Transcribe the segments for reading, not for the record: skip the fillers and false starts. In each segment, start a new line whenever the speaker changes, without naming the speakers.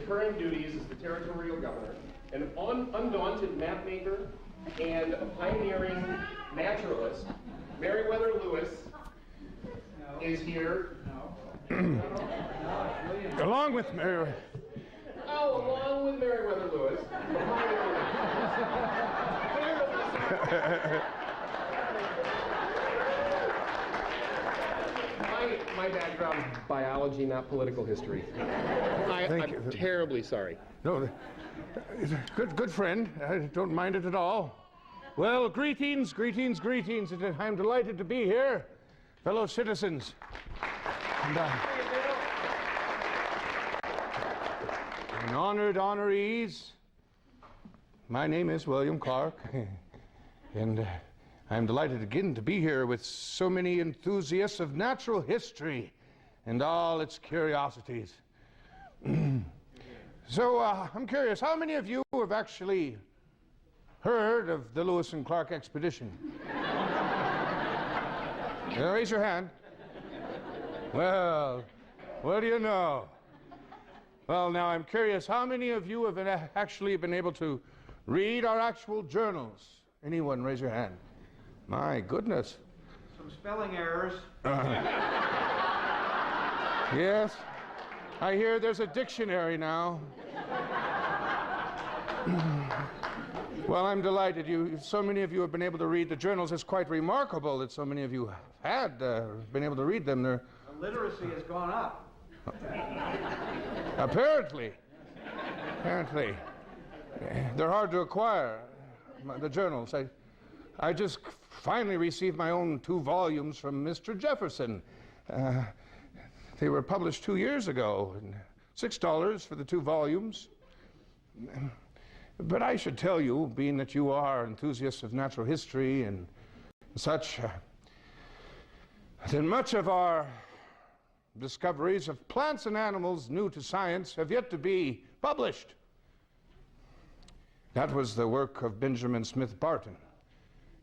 current duties as the territorial governor, an undaunted map maker, and a pioneering naturalist, Meriwether Lewis is here.
Along with Meriwether.
Oh, along with Meriwether Lewis. My background is biology, not political history. I'm terribly sorry.
No, good friend. I don't mind it at all. Well, greetings. I'm delighted to be here, fellow citizens. And, honored honorees. My name is William Clark, and I'm delighted again to be here with so many enthusiasts of natural history and all its curiosities. So I'm curious, how many of you have actually heard of the Lewis and Clark expedition? Raise your hand. Well, what do you know? Well, now I'm curious, how many of you have actually been able to read our actual journals? Anyone, raise your hand. My goodness.
Some spelling errors.
Yes, I hear there's a dictionary now. Well, I'm delighted. So many of you have been able to read the journals. It's quite remarkable that so many of you had been able to read them.
The literacy has gone up.
Apparently. They're hard to acquire, the journals. I just finally received my own 2 volumes from Mr. Jefferson. They were published 2 years ago, and $6 for the 2 volumes. But I should tell you, being that you are enthusiasts of natural history and such, that much of our discoveries of plants and animals new to science have yet to be published. That was the work of Benjamin Smith Barton.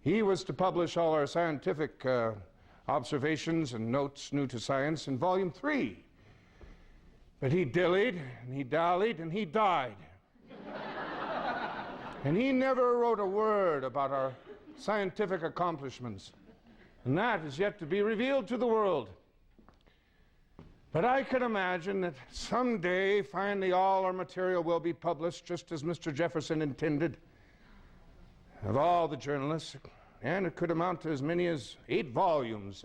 He was to publish all our scientific observations and notes new to science in volume 3. But he dillied, and he dallied, and he died. And he never wrote a word about our scientific accomplishments. And that is yet to be revealed to the world. But I can imagine that someday, finally, all our material will be published, just as Mr. Jefferson intended, of all the journalists, and it could amount to as many as 8 volumes,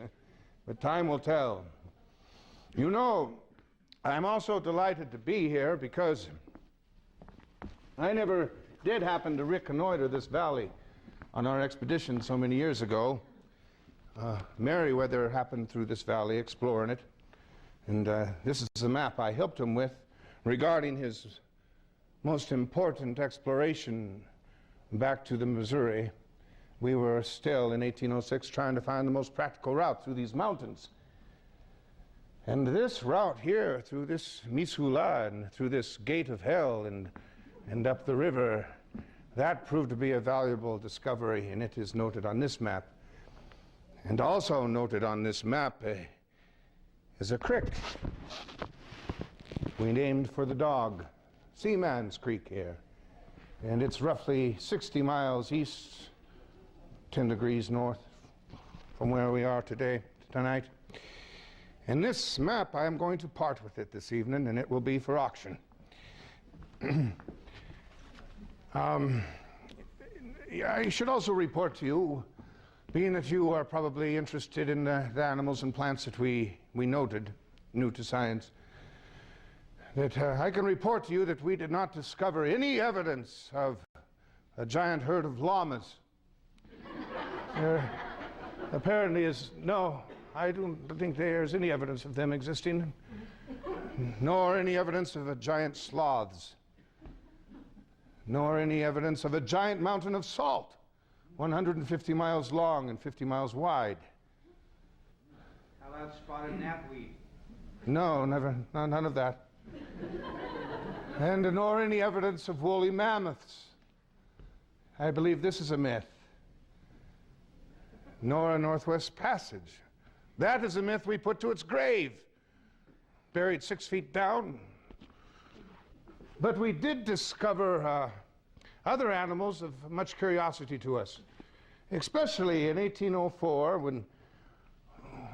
but time will tell. You know, I'm also delighted to be here because I never did happen to reconnoiter this valley on our expedition so many years ago. Meriwether happened through this valley exploring it. And this is a map I helped him with regarding his most important exploration back to the Missouri. We were still in 1806 trying to find the most practical route through these mountains. And this route here, through this Missoula and through this gate of hell and up the river, that proved to be a valuable discovery, and it is noted on this map. And also noted on this map is a creek we named for the dog, Seaman's Creek here. And it's roughly 60 miles east, 10 degrees north from where we are tonight. And this map, I am going to part with it this evening, and it will be for auction. I should also report to you, being that you are probably interested in the animals and plants that we noted, new to science, that I can report to you that we did not discover any evidence of a giant herd of llamas. There apparently is no, I don't think there's any evidence of them existing, nor any evidence of a giant sloths, nor any evidence of a giant mountain of salt, 150 miles long and 50 miles wide.
How about spotted knapweed?
No, never, none of that. And nor any evidence of woolly mammoths. I believe this is a myth. Nor a Northwest Passage. That is a myth we put to its grave. Buried 6 feet down. But we did discover other animals of much curiosity to us, especially in 1804 when,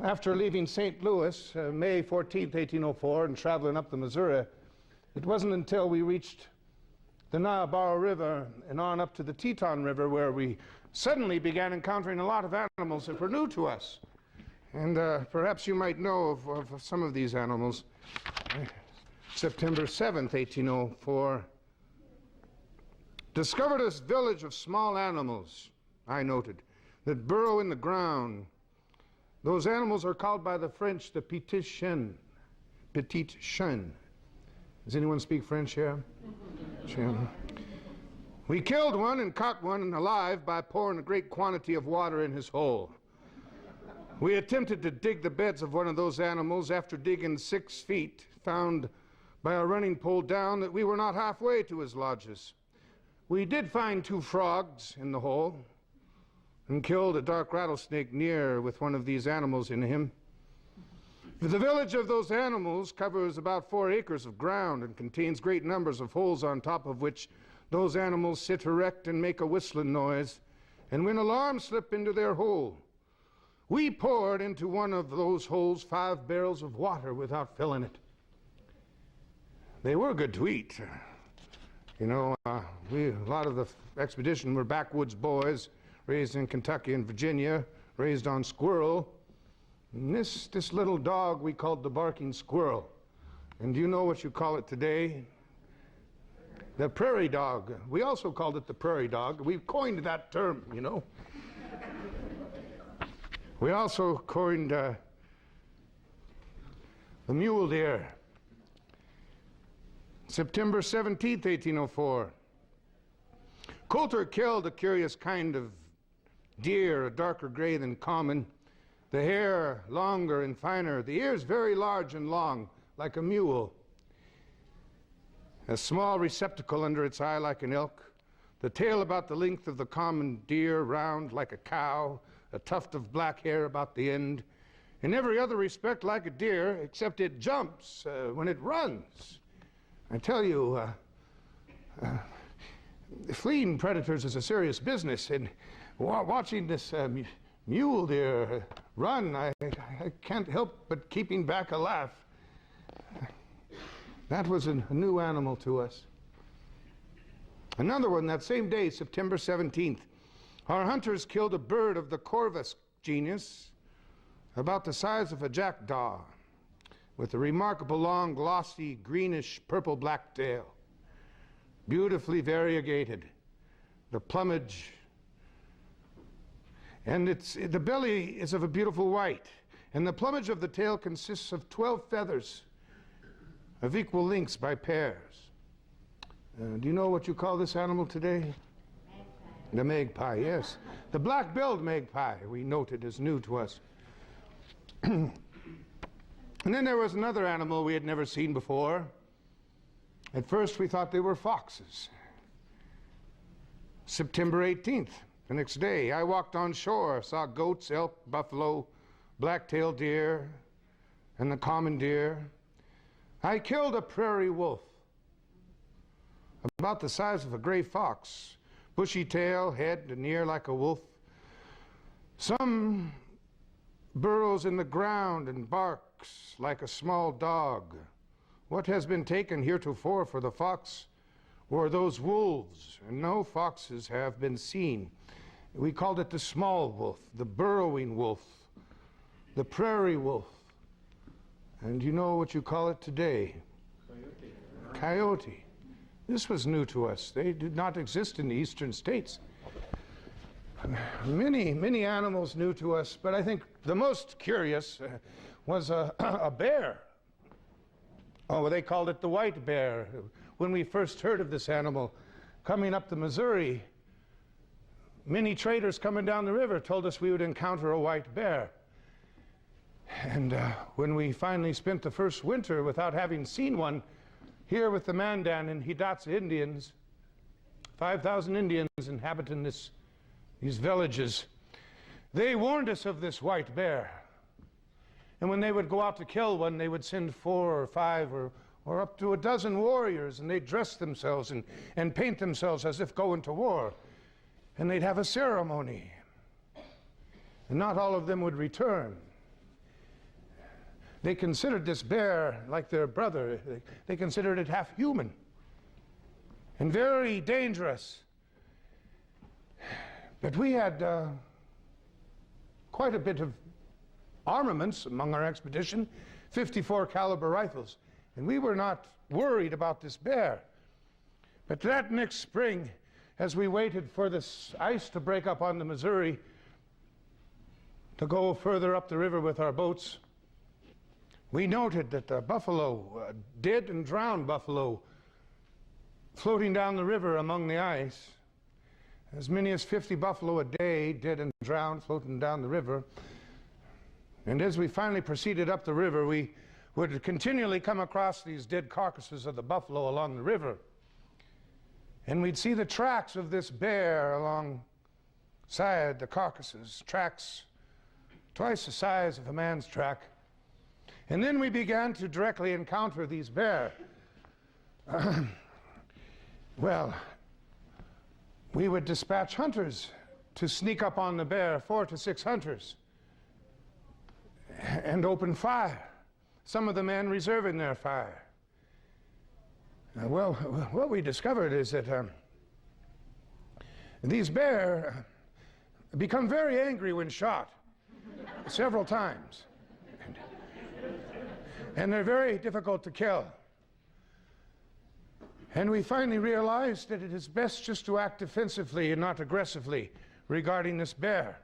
after leaving St. Louis, May 14th, 1804, and traveling up the Missouri, it wasn't until we reached the Niobrara River and on up to the Teton River where we suddenly began encountering a lot of animals that were new to us. And perhaps you might know of some of these animals. September 7th, 1804, discovered a village of small animals, I noted, that burrow in the ground. Those animals are called by the French the petits chiens. Petits chiens. Does anyone speak French here? Chien. We killed one and caught one alive by pouring a great quantity of water in his hole. We attempted to dig the beds of one of those animals. After digging 6 feet, found by a running pole down that we were not halfway to his lodges. We did find 2 frogs in the hole and killed a dark rattlesnake near with one of these animals in him. The village of those animals covers about 4 acres of ground and contains great numbers of holes on top of which those animals sit erect and make a whistling noise, and when alarms slip into their hole, we poured into one of those holes 5 barrels of water without filling it. They were good to eat. You know, a lot of the expedition were backwoods boys, raised in Kentucky and Virginia, raised on squirrel. And this little dog we called the barking squirrel. And do you know what you call it today? The prairie dog. We also called it the prairie dog. We coined that term, you know. We also coined the mule deer. September 17th, 1804. Coulter killed a curious kind of deer, a darker gray than common. The hair longer and finer, the ears very large and long, like a mule. A small receptacle under its eye like an elk. The tail about the length of the common deer, round like a cow, a tuft of black hair about the end. In every other respect like a deer, except it jumps when it runs. I tell you, fleeing predators is a serious business, and watching this mule deer run, I can't help but keeping back a laugh. That was a new animal to us. Another one, that same day, September 17th, our hunters killed a bird of the corvus genus, about the size of a jackdaw, with a remarkable long, glossy, greenish, purple-black tail, beautifully variegated. The plumage, and the belly is of a beautiful white, and the plumage of the tail consists of 12 feathers of equal lengths by pairs. Do you know what you call this animal today? Magpie. The magpie, yes. The black-billed magpie, we noted, is new to us. And then there was another animal we had never seen before. At first we thought they were foxes. September 18th, the next day, I walked on shore, saw goats, elk, buffalo, black-tailed deer, and the common deer. I killed a prairie wolf, about the size of a gray fox, bushy tail, head and ear like a wolf. Some burrows in the ground and barks like a small dog. What has been taken heretofore for the fox were those wolves, and no foxes have been seen. We called it the small wolf, the burrowing wolf, the prairie wolf. And you know what you call it today? Coyote. Coyote. This was new to us. They did not exist in the eastern states. Many animals new to us, but I think the most curious was a bear. Oh, they called it the white bear. When we first heard of this animal coming up the Missouri, many traders coming down the river told us we would encounter a white bear. And when we finally spent the first winter without having seen one, here with the Mandan and Hidatsa Indians, 5,000 Indians inhabiting these villages, they warned us of this white bear. And when they would go out to kill one, they would send 4 or 5 or up to a dozen warriors, and they'd dress themselves and paint themselves as if going to war. And they'd have a ceremony. And not all of them would return. They considered this bear like their brother. They considered it half human and very dangerous. But we had quite a bit of armaments among our expedition, 54 caliber rifles, and we were not worried about this bear. But that next spring, as we waited for this ice to break up on the Missouri to go further up the river with our boats, we noted that the buffalo, dead and drowned buffalo, floating down the river among the ice, as many as 50 buffalo a day, dead and drowned, floating down the river. And as we finally proceeded up the river, we would continually come across these dead carcasses of the buffalo along the river. And we'd see the tracks of this bear alongside the carcasses, tracks twice the size of a man's track. And then we began to directly encounter these bear. Well, we would dispatch hunters to sneak up on the bear, 4 to 6 hunters, and open fire, some of the men reserving their fire. Well, what we discovered is that these bear become very angry when shot several times. And they're very difficult to kill. And we finally realized that it is best just to act defensively and not aggressively regarding this bear.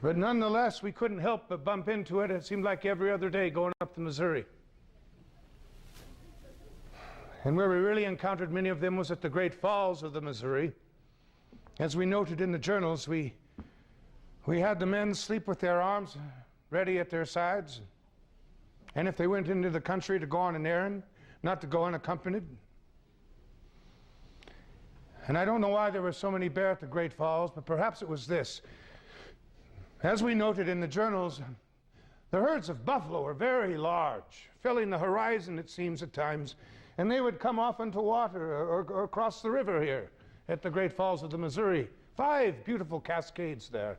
But nonetheless, we couldn't help but bump into it. It seemed like every other day going up the Missouri. And where we really encountered many of them was at the Great Falls of the Missouri. As we noted in the journals, we had the men sleep with their arms ready at their sides. And if they went into the country to go on an errand, not to go unaccompanied. And I don't know why there were so many bear at the Great Falls, but perhaps it was this. As we noted in the journals, the herds of buffalo are very large, filling the horizon, it seems, at times, and they would come off into water or across the river here at the Great Falls of the Missouri. 5 beautiful cascades there.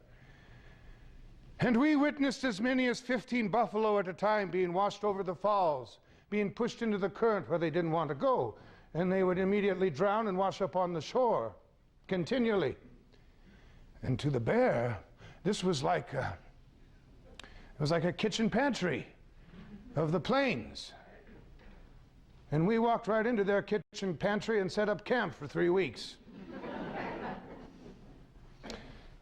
And we witnessed as many as 15 buffalo at a time being washed over the falls, being pushed into the current where they didn't want to go, and they would immediately drown and wash up on the shore continually. And to the bear, this was like a kitchen pantry of the plains. And we walked right into their kitchen pantry and set up camp for 3 weeks.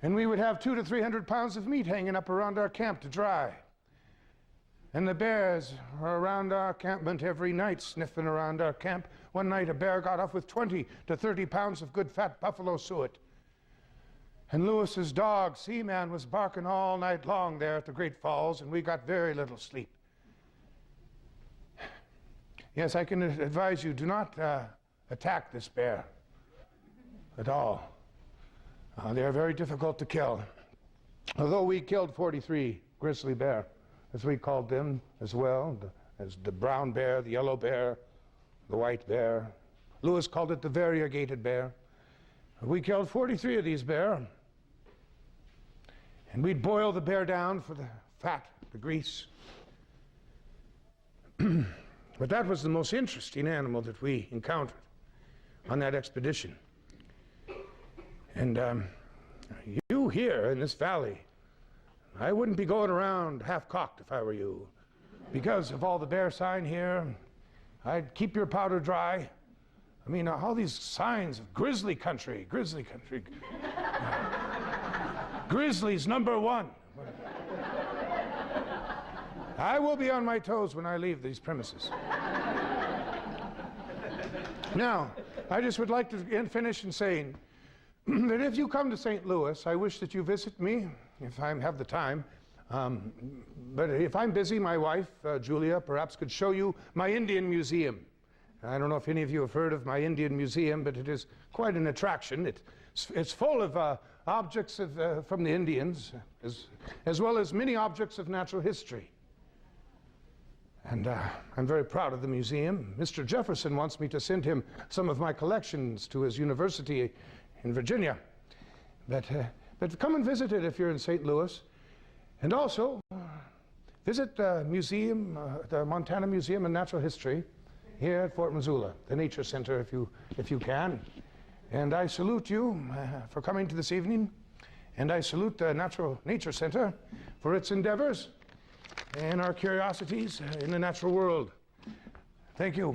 And we would have 200 to 300 pounds of meat hanging up around our camp to dry. And the bears were around our campment every night, sniffing around our camp. One night a bear got off with 20 to 30 pounds of good fat buffalo suet. And Lewis's dog, Seaman, was barking all night long there at the Great Falls, and we got very little sleep. Yes, I can advise you, do not attack this bear at all. They are very difficult to kill. Although we killed 43 grizzly bear, as we called them as well, as the brown bear, the yellow bear, the white bear. Lewis called it the variegated bear. We killed 43 of these bear, and we'd boil the bear down for the fat, the grease. But that was the most interesting animal that we encountered on that expedition. And you here in this valley, I wouldn't be going around half-cocked if I were you. Because of all the bear sign here, I'd keep your powder dry. I mean, all these signs of grizzly country. Grizzlies #1. I will be on my toes when I leave these premises. Now, I just would like to finish in saying that if you come to St. Louis, I wish that you visit me if I have the time. But if I'm busy, my wife, Julia, perhaps could show you my Indian Museum. I don't know if any of you have heard of my Indian Museum, but it is quite an attraction. It's full of objects from the Indians, as well as many objects of natural history. And I'm very proud of the museum. Mr. Jefferson wants me to send him some of my collections to his university in Virginia. But come and visit it if you're in St. Louis. And also, visit the museum, the Montana Museum of Natural History here at Fort Missoula, the Nature Center, if you can. And I salute you for coming to this evening. And I salute the Nature Center for its endeavors and our curiosities in the natural world. Thank you.